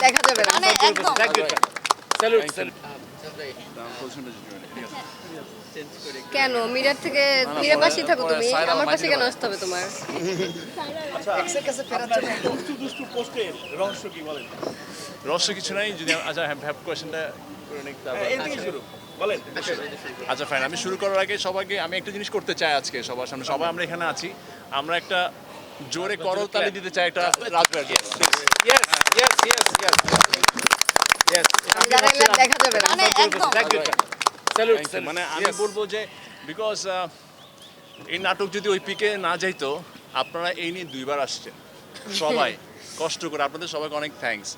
দেখা যাবে না মানে একদম স্যালুট স্যালুট কেন মিরার থেকে মিরার পাশেই থাকো তুমি আমার পাশে কেন আসতে হবে তোমার দুষ্টু পোস্টের রহস্য কি বলেন? রহস্য কিছু নাই যদি আচ্ছা হ্যাভ কোয়েশ্চেনটা করে নিই এই থেকে শুরু বলেন। আচ্ছা ফাইন আমি শুরু করার আগে সবাইকে আমি একটা জিনিস করতে চাই আজকে সবার সামনে সবাই আমরা এখানে আছি আমরা একটা জোরে করতালি দিতে চাই একটা রাজবাড়ি yes yes yes yes yes দেখা যাবে না মানে একদম স্যালুট মানে আমি বলবো যে বিকজ এই নাটক যদি ওই পিকে না যাইতো আপনারা এই নিয়ে দুইবার আসছেন সবাই কষ্ট করে আপনাদের সবাইকে অনেক থ্যাঙ্কস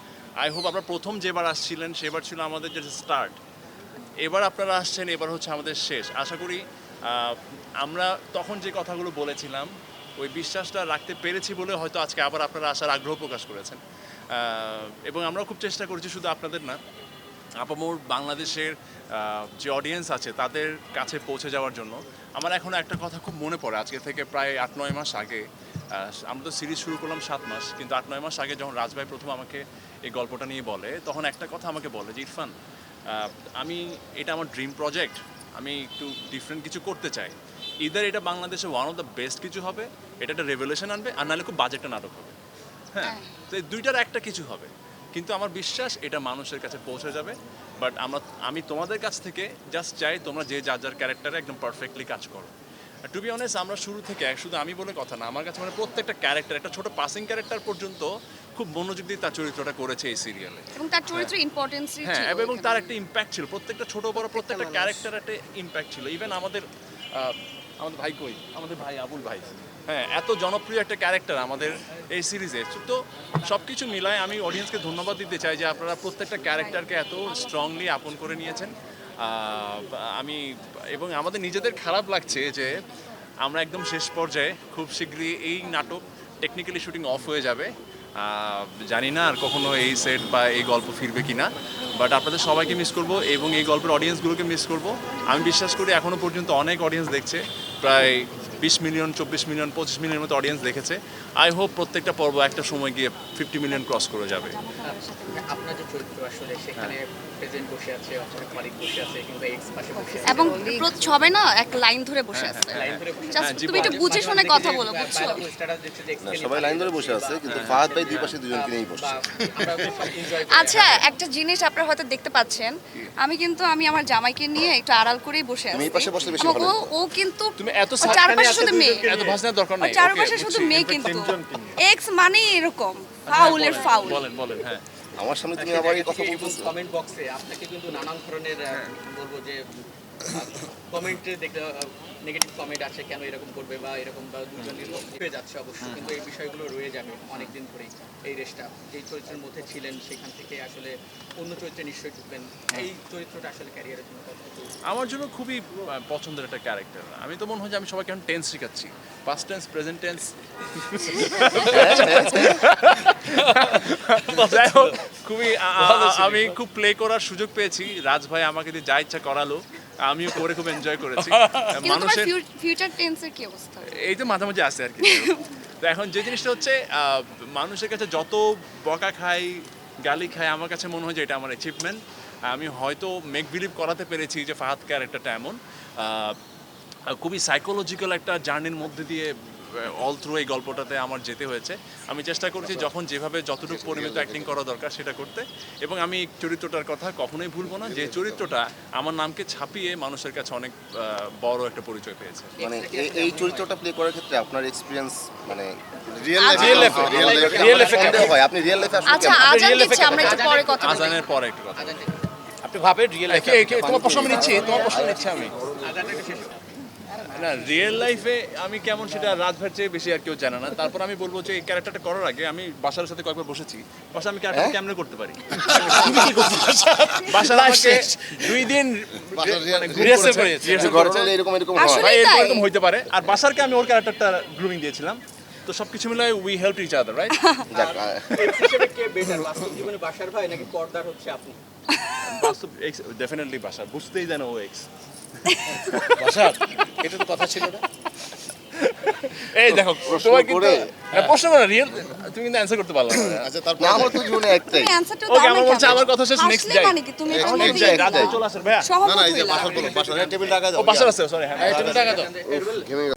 আই হোপ আপনারা প্রথম যেবার আসছিলেন সেবার ছিল আমাদের যে স্টার্ট এবার আপনারা আসছেন এবার হচ্ছে আমাদের শেষ আশা করি আমরা তখন যে কথাগুলো বলেছিলাম ওই বিশ্বাসটা রাখতে পেরেছি বলে হয়তো আজকে আবার আপনারা আসার আগ্রহ প্রকাশ করেছেন এবং আমরা খুব চেষ্টা করেছি শুধু আপনাদের না আপামোর বাংলাদেশের যে অডিয়েন্স আছে তাদের কাছে পৌঁছে যাওয়ার জন্য আমার এখনও একটা কথা খুব মনে পড়ে আজকে থেকে প্রায় 8-9 মাস আগে আমরা তো সিরিজ শুরু করলাম 7 মাস কিন্তু 8-9 মাস আগে যখন রাজভাই প্রথম আমাকে এই গল্পটা নিয়ে বলে তখন একটা কথা আমাকে বলে যে ইরফান আমি এটা আমার ড্রিম প্রজেক্ট আমি একটু ডিফারেন্ট কিছু করতে চাই ইদার এটা বাংলাদেশে ওয়ান অফ দ্য বেস্ট কিছু হবে এটা একটা রেভলিউশন আনবে আর নাহলে খুব বাজেটটা নাটক হবে হ্যাঁ তো এই দুইটার একটা কিছু হবে কিন্তু আমার বিশ্বাস এটা মানুষের কাছে পৌঁছে যাবে বাট আমি তোমাদের কাছ থেকে জাস্ট চাই তোমরা যে যার যার ক্যারেক্টারে একদম পারফেক্টলি কাজ করো টু বি অনেস্ট আমরা শুরু থেকে শুধু আমি বলে কথা না আমার কাছে মানে প্রত্যেকটা ক্যারেক্টার একটা ছোট পাসিং ক্যারেক্টার পর্যন্ত খুব মনোযোগ দিয়ে তার চরিত্রটা করেছে এই সিরিয়ালে এবং তার চরিত্রের ইম্পর্টেন্স হ্যাঁ এবং তার একটা ইম্প্যাক্ট ছিল প্রত্যেকটা ছোট বড় প্রত্যেকটা ক্যারেক্টার একটা ইম্প্যাক্ট ছিল ইভেন আমাদের ভাই কই আমাদের ভাই আবুল ভাই হ্যাঁ এত জনপ্রিয় একটা ক্যারেক্টার আমাদের এই সিরিজে তো সব কিছু মিলায় আমি অডিয়েন্সকে ধন্যবাদ দিতে চাই যে আপনারা প্রত্যেকটা ক্যারেক্টারকে এত স্ট্রংলি আপন করে নিয়েছেন আমি এবং আমাদের নিজেদের খারাপ লাগছে যে আমরা একদম শেষ পর্যায়ে খুব শীঘ্রই এই নাটক টেকনিক্যালি শুটিং অফ হয়ে যাবে জানি না আর কখনো এই সেট বা এই গল্প ফিরবে কি না বাট আপনাদের সবাইকে মিস করব এবং এই গল্পের অডিয়েন্সগুলোকে মিস করব আমি বিশ্বাস করি এখনও পর্যন্ত অনেক অডিয়েন্স দেখছে প্রায় 20 মিলিয়ন 24 মিলিয়ন 25 মিলিয়নের মতো অডিয়েন্স দেখেছে আই হোপ প্রত্যেকটা পর্ব একটা সময় গিয়ে 50 মিলিয়ন ক্রস করে যাবে আপনার যে চরিত্র আসলে সেখানে প্রেজেন্ট বসে আছে অথবা মালিক বসে আছে কিংবা এক্স পাশে বসে আছে এবং সবাই না এক লাইন ধরে বসে আছে লাইন ধরে জাস্ট তুমি একটু বুঝে শুনে কথা বলো বুঝছো স্ট্যাটাস দিচ্ছে যে এক্স সবাই লাইন ধরে বসে আছে কিন্তু ফাহাদ ভাই দুই পাশে দুজনকে নিয়েই বসছে আমরা সব এনজয় আচ্ছা একটা জিনিস আপনারা হয়তো দেখতে পাচ্ছেন আমি আমার জামাইকে নিয়ে একটু আড়াল করেই বসে আছি তুমি এই পাশে বসলে বেশি ভালো ও কিন্তু তুমি এত ওর চারপাশে শুধু মেয়ে এত ভাষণের দরকার নাই চারপাশে শুধু মেয়ে কিন্তু এক্স মানে এরকম ফাউলের ফাউল বলেন হ্যাঁ আমার সামনে তুমি আবার এই কথা বলতেছো কমেন্ট বক্সে আপনাকে কিন্তু নানান ধরনের বলবো যে কমেন্টে দেখতে নেগেটিভ কমেন্ট আছে কেন এরকম করবে বা এরকম বা দুজনের হয়ে যাচ্ছে অবশ্যই কিন্তু এই বিষয়গুলো রয়ে যাবে অনেকদিন ধরেই এই রেসটা যেই চরিত্রের মধ্যে ছিলেন সেখান থেকে আসলে অন্য চরিত্রে নিশ্চয়ই ঢুকবেন এই চরিত্রটা আসলে ক্যারিয়ারের জন্য কতটুকু আমার জন্য খুবই পছন্দের একটা ক্যারেক্টার আমি তো মনে হয় যে আমি সবাইকে এখন টেন্স শেখাচ্ছি পাস্ট টেন্স প্রেজেন্ট টেন্স যাই হোক খুবই আমি খুব প্লে করার সুযোগ পেয়েছি রাজ ভাই আমাকে দিয়ে যা ইচ্ছা করালো আমিও করে খুব এনজয় করেছি মানুষের ফিউচার টেন্সের কি অবস্থা এই তো মাঝামাঝি আছে আর কি তো এখন যে জিনিসটা হচ্ছে মানুষের কাছে যত বকা খাই গালি খাই আমার কাছে মনে হয় যে এটা আমার অ্যাচিভমেন্ট আমি হয়তো মেক বিলিভ করাতে পেরেছি যে ফাহাদ ক্যারেক্টারটা এমন খুবই সাইকোলজিক্যাল একটা জার্নির মধ্যে দিয়ে অল থ্রু এই গল্পটাতে আমার যেতে হয়েছে আমি চেষ্টা করেছি যখন যেভাবে যতটুকু পরিমিত অ্যাক্টিং করা দরকার সেটা করতে এবং আমি চরিত্রটার কথা কখনোই ভুলবো না যে চরিত্রটা আমার নামকে ছাপিয়ে মানুষের কাছে অনেক বড় একটা পরিচয় পেয়েছে মানে এই চরিত্রটা প্লে করার ক্ষেত্রে আপনার এক্সপেরিয়েন্স মানে রিয়েল লাইফে হয় আপনি রিয়েল লাইফে আসলে আচ্ছা আজান দিচ্ছে আমরা একটু পরে কথা বলি আজানের পরে একটু কথা আপনি ভাবেন রিয়েল লাইফে তোমার প্রশ্ন আমি নিচ্ছি আমি না রিয়েল লাইফে আমি কেমন সেটা রাজভার চেয়ে বেশি আর কেউ জানে না তারপর আমি বলবো যে এই ক্যারেক্টারটা করার আগে আমি বাসার সাথে কয়েকবার বসেছি বাসা আমি ক্যারেক্টার কেমনে করতে পারি বাসার আমাকে 2 দিন ঘরে চলে এরকম আসলে হয় তাই? এরকম হইতে পারে আর বাসারকে আমি ওর ক্যারেক্টারটা গ্রুমিং দিয়েছিলাম তো সবকিছু মিলাই we help each other right ex হিসেবে কে বেটার বাস্তব জীবনে বাসার ভাই নাকি পর্দার হচ্ছে আপনি বাস্তব এক্স ডেফিনেটলি বাসার বুঝতেই জানো ও এক্স বাসার এটা তো কথা ছিল না এই দেখো প্রশ্ন তোমার কিন্তু করে। প্রশ্ন করে রিয়েল তুমি কিন্তু অ্যান্সার করতে পারলা না আচ্ছা তারপর আমার তো জীবনে একটাই তুমি অ্যানসারটা ওকে, দাও না আমার মনে হচ্ছে কেন? আমার কথা শেষ, next হাসলে যাই। মানে কি তুমি এখন কোনো next ইয়ে যাই, রাতে দাও। চলে আসেন ভাইয়া সহমত না না এই যে হইলা। বাসার বলো বাসার টেবিল টাকা দাও ও পাশে আছে সরি হ্যাঁ এই তুমি টাকা দাও ঘেমে